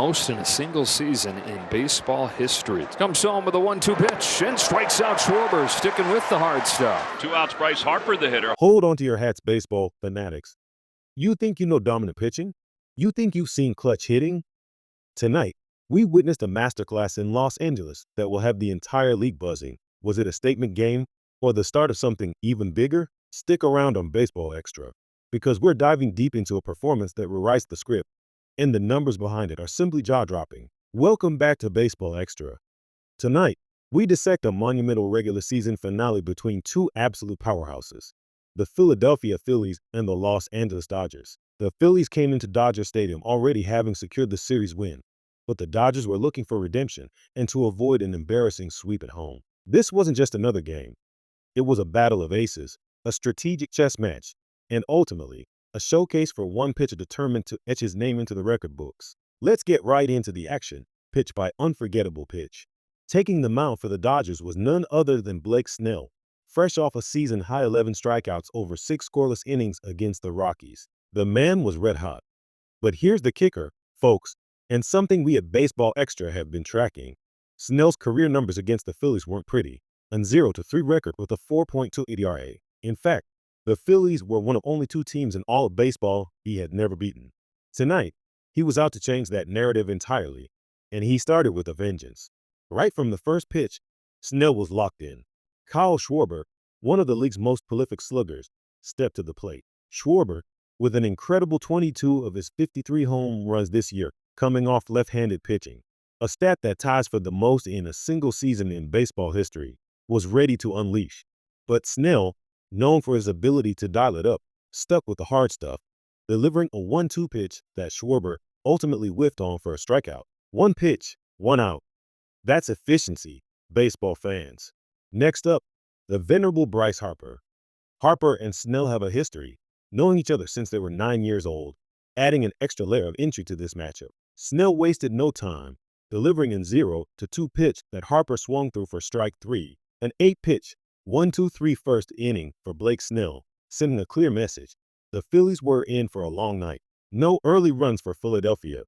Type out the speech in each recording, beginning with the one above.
Most in a single season in baseball history. Comes home with a 1-2 pitch and strikes out Schwarber, sticking with the hard stuff. 2 outs, Bryce Harper, the hitter. Hold on to your hats, baseball fanatics. You think you know dominant pitching? You think you've seen clutch hitting? Tonight, we witnessed a masterclass in Los Angeles that will have the entire league buzzing. Was it a statement game or the start of something even bigger? Stick around on Baseball Extra, because we're diving deep into a performance that rewrites the script, and the numbers behind it are simply jaw-dropping. Welcome back to Baseball Extra. Tonight, we dissect a monumental regular season finale between two absolute powerhouses, the Philadelphia Phillies and the Los Angeles Dodgers. The Phillies came into Dodger Stadium already having secured the series win, but the Dodgers were looking for redemption and to avoid an embarrassing sweep at home. This wasn't just another game. It was a battle of aces, a strategic chess match, and ultimately, a showcase for one pitcher determined to etch his name into the record books. Let's get right into the action, pitch by unforgettable pitch. Taking the mound for the Dodgers was none other than Blake Snell, fresh off a season-high 11 strikeouts over 6 scoreless innings against the Rockies. The man was red hot. But here's the kicker, folks, and something we at Baseball Extra have been tracking. Snell's career numbers against the Phillies weren't pretty, a 0-3 record with a 4.2 ERA. In fact, the Phillies were one of only 2 teams in all of baseball he had never beaten. Tonight, he was out to change that narrative entirely, and he started with a vengeance. Right from the first pitch, Snell was locked in. Kyle Schwarber, one of the league's most prolific sluggers, stepped to the plate. Schwarber, with an incredible 22 of his 53 home runs this year, coming off left-handed pitching, a stat that ties for the most in a single season in baseball history, was ready to unleash. But Snell, known for his ability to dial it up, stuck with the hard stuff, delivering a 1-2 pitch that Schwarber ultimately whiffed on for a strikeout. 1 pitch, 1 out. That's efficiency, baseball fans. Next up, the venerable Bryce Harper. Harper and Snell have a history, knowing each other since they were 9 years old, adding an extra layer of intrigue to this matchup. Snell wasted no time, delivering in 0-2 pitch that Harper swung through for strike 3, an 8-pitch, 1-2-3 first inning for Blake Snell, sending a clear message. The Phillies were in for a long night. No early runs for Philadelphia,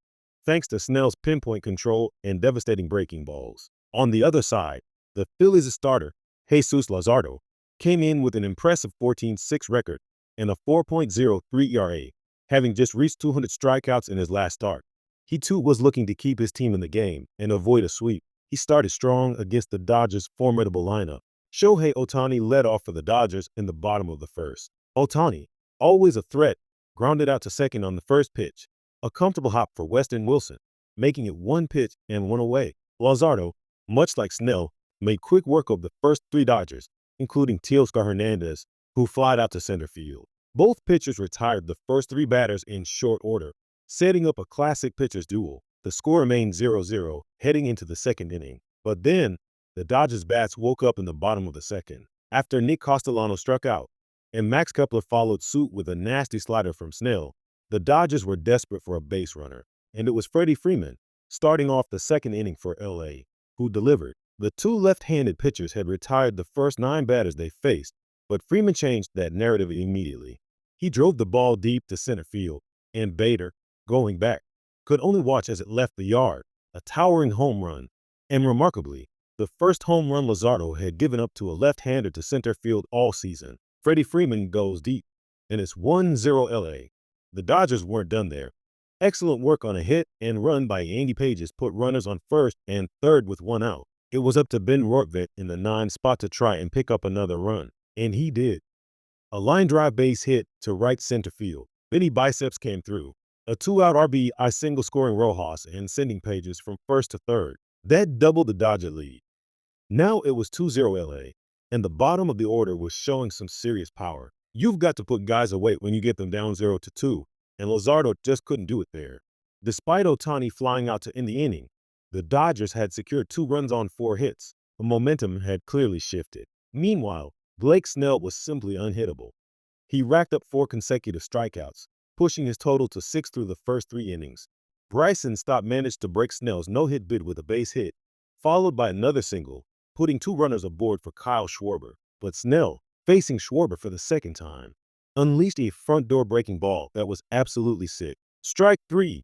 thanks to Snell's pinpoint control and devastating breaking balls. On the other side, the Phillies' starter, Jesus Luzardo, came in with an impressive 14-6 record and a 4.03 ERA, having just reached 200 strikeouts in his last start. He too was looking to keep his team in the game and avoid a sweep. He started strong against the Dodgers' formidable lineup. Shohei Ohtani led off for the Dodgers in the bottom of the first. Ohtani, always a threat, grounded out to second on the first pitch. A comfortable hop for Weston Wilson, making it 1 pitch and 1 away. Luzardo, much like Snell, made quick work of the first 3 Dodgers, including Teoscar Hernandez, who flied out to center field. Both pitchers retired the first 3 batters in short order, setting up a classic pitchers duel. The score remained 0-0 heading into the second inning. But then, the Dodgers' bats woke up in the bottom of the second, after Nick Castellano struck out, and Max Kepler followed suit with a nasty slider from Snell. The Dodgers were desperate for a base runner, and it was Freddie Freeman, starting off the second inning for LA, who delivered. The 2 left-handed pitchers had retired the first 9 batters they faced, but Freeman changed that narrative immediately. He drove the ball deep to center field, and Bader, going back, could only watch as it left the yard, a towering home run. And remarkably, the first home run Luzardo had given up to a left-hander to center field all season. Freddie Freeman goes deep, and it's 1-0 LA. The Dodgers weren't done there. Excellent work on a hit and run by Andy Pages put runners on first and third with 1 out. It was up to Ben Rortvedt in the 9th spot to try and pick up another run, and he did. A line drive base hit to right center field. Benny Biceps came through. A 2-out RBI single scoring Rojas and sending Pages from first to third. That doubled the Dodger lead. Now it was 2-0 LA, and the bottom of the order was showing some serious power. You've got to put guys away when you get them down 0-2, and Luzardo just couldn't do it there. Despite Ohtani flying out to end the inning, the Dodgers had secured 2 runs on 4 hits. The momentum had clearly shifted. Meanwhile, Blake Snell was simply unhittable. He racked up 4 consecutive strikeouts, pushing his total to 6 through the first 3 innings. Bryson Stott managed to break Snell's no-hit bid with a base hit, followed by another single, putting 2 runners aboard for Kyle Schwarber. But Snell, facing Schwarber for the second time, unleashed a front-door breaking ball that was absolutely sick. Strike 3.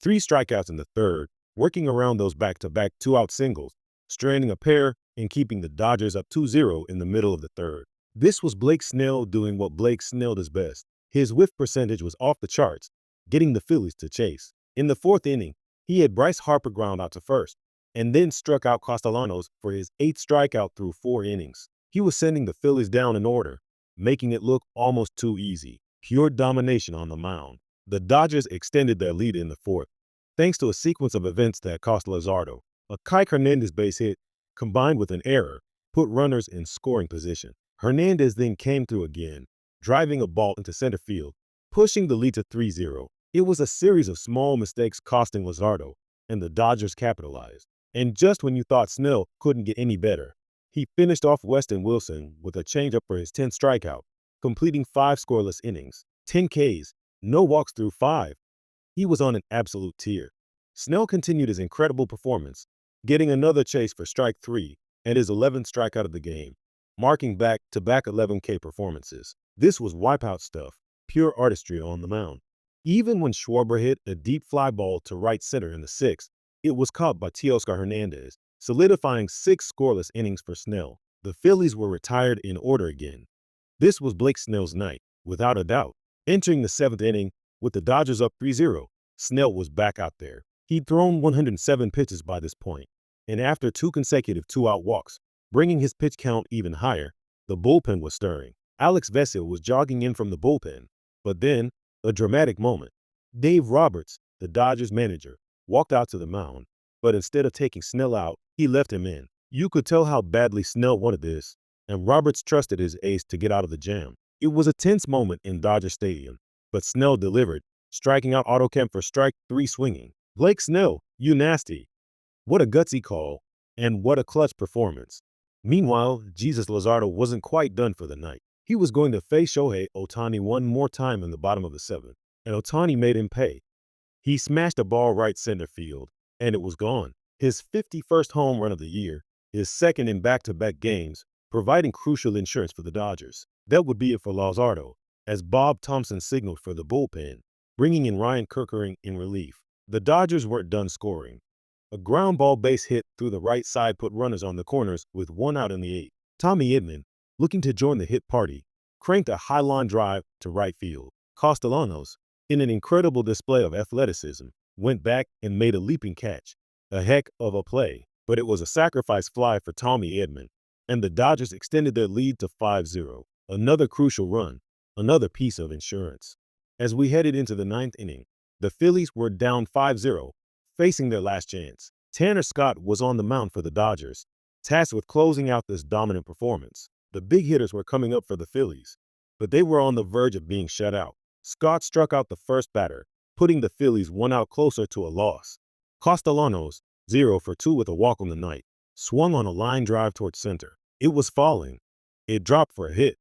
3 strikeouts in the third, working around those back-to-back two-out singles, stranding a pair and keeping the Dodgers up 2-0 in the middle of the third. This was Blake Snell doing what Blake Snell does best. His whiff percentage was off the charts, getting the Phillies to chase. In the fourth inning, he had Bryce Harper ground out to first, and then struck out Castellanos for his 8th strikeout through 4 innings. He was sending the Phillies down in order, making it look almost too easy. Pure domination on the mound. The Dodgers extended their lead in the fourth, thanks to a sequence of events that cost Luzardo. A Kike Hernandez base hit, combined with an error, put runners in scoring position. Hernandez then came through again, driving a ball into center field, pushing the lead to 3-0. It was a series of small mistakes costing Luzardo, and the Dodgers capitalized. And just when you thought Snell couldn't get any better, he finished off Weston Wilson with a changeup for his 10th strikeout, completing 5 scoreless innings, 10 Ks, no walks through 5. He was on an absolute tear. Snell continued his incredible performance, getting another chase for strike 3 and his 11th strikeout of the game, marking back-to-back 11K performances. This was wipeout stuff, pure artistry on the mound. Even when Schwarber hit a deep fly ball to right center in the 6th, it was caught by Teoscar Hernandez, solidifying 6 scoreless innings for Snell. The Phillies were retired in order again. This was Blake Snell's night, without a doubt. Entering the 7th inning, with the Dodgers up 3-0, Snell was back out there. He'd thrown 107 pitches by this point, and after 2 consecutive 2-out walks, bringing his pitch count even higher, the bullpen was stirring. Alex Vesil was jogging in from the bullpen, but then, a dramatic moment. Dave Roberts, the Dodgers manager, walked out to the mound, but instead of taking Snell out, he left him in. You could tell how badly Snell wanted this, and Roberts trusted his ace to get out of the jam. It was a tense moment in Dodger Stadium, but Snell delivered, striking out Otto Kemp for strike 3 swinging. Blake Snell, you nasty. What a gutsy call, and what a clutch performance. Meanwhile, Jesus Luzardo wasn't quite done for the night. He was going to face Shohei Ohtani one more time in the bottom of the 7th, and Ohtani made him pay. He smashed a ball right center field, and it was gone. His 51st home run of the year, his 2nd in back-to-back games, providing crucial insurance for the Dodgers. That would be it for Luzardo, as Bob Thompson signaled for the bullpen, bringing in Ryan Kerkering in relief. The Dodgers weren't done scoring. A ground ball base hit through the right side put runners on the corners with 1 out in the 8th. Tommy Edman, looking to join the hit party, cranked a high line drive to right field. Castellanos, in an incredible display of athleticism, went back and made a leaping catch. A heck of a play, but it was a sacrifice fly for Tommy Edman, and the Dodgers extended their lead to 5-0. Another crucial run, another piece of insurance. As we headed into the 9th inning, the Phillies were down 5-0, facing their last chance. Tanner Scott was on the mound for the Dodgers, tasked with closing out this dominant performance. The big hitters were coming up for the Phillies, but they were on the verge of being shut out. Scott struck out the first batter, putting the Phillies 1 out closer to a loss. Castellanos, 0 for 2 with a walk on the night, swung on a line drive towards center. It was falling. It dropped for a hit.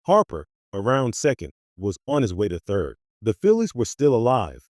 Harper, around second, was on his way to third. The Phillies were still alive.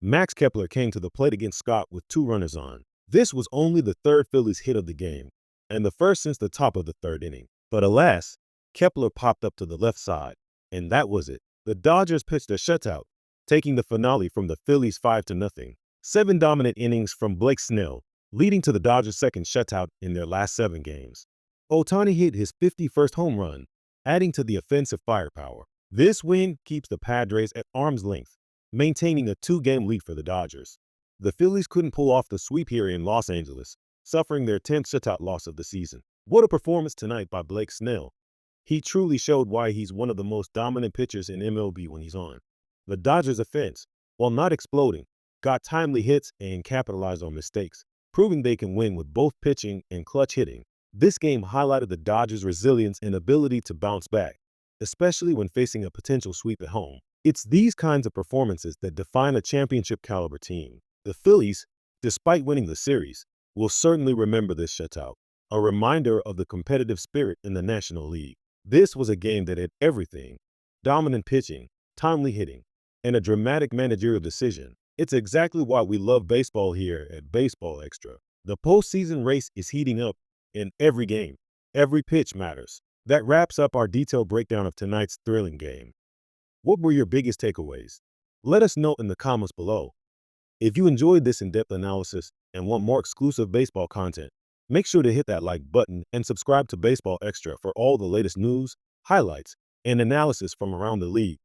Max Kepler came to the plate against Scott with 2 runners on. This was only the 3rd Phillies hit of the game, and the first since the top of the 3rd inning. But alas, Kepler popped up to the left side, and that was it. The Dodgers pitched a shutout, taking the finale from the Phillies 5-0. 7 dominant innings from Blake Snell, leading to the Dodgers' 2nd shutout in their last 7 games. Ohtani hit his 51st home run, adding to the offensive firepower. This win keeps the Padres at arm's length, maintaining a 2-game lead for the Dodgers. The Phillies couldn't pull off the sweep here in Los Angeles, suffering their 10th shutout loss of the season. What a performance tonight by Blake Snell. He truly showed why he's one of the most dominant pitchers in MLB when he's on. The Dodgers' offense, while not exploding, got timely hits and capitalized on mistakes, proving they can win with both pitching and clutch hitting. This game highlighted the Dodgers' resilience and ability to bounce back, especially when facing a potential sweep at home. It's these kinds of performances that define a championship-caliber team. The Phillies, despite winning the series, will certainly remember this shutout, a reminder of the competitive spirit in the National League. This was a game that had everything: dominant pitching, timely hitting, and a dramatic managerial decision. It's exactly why we love baseball here at Baseball Extra. The postseason race is heating up, and every game, every pitch matters. That wraps up our detailed breakdown of tonight's thrilling game. What were your biggest takeaways? Let us know in the comments below. If you enjoyed this in-depth analysis and want more exclusive baseball content, make sure to hit that like button and subscribe to Baseball Extra for all the latest news, highlights, and analysis from around the league.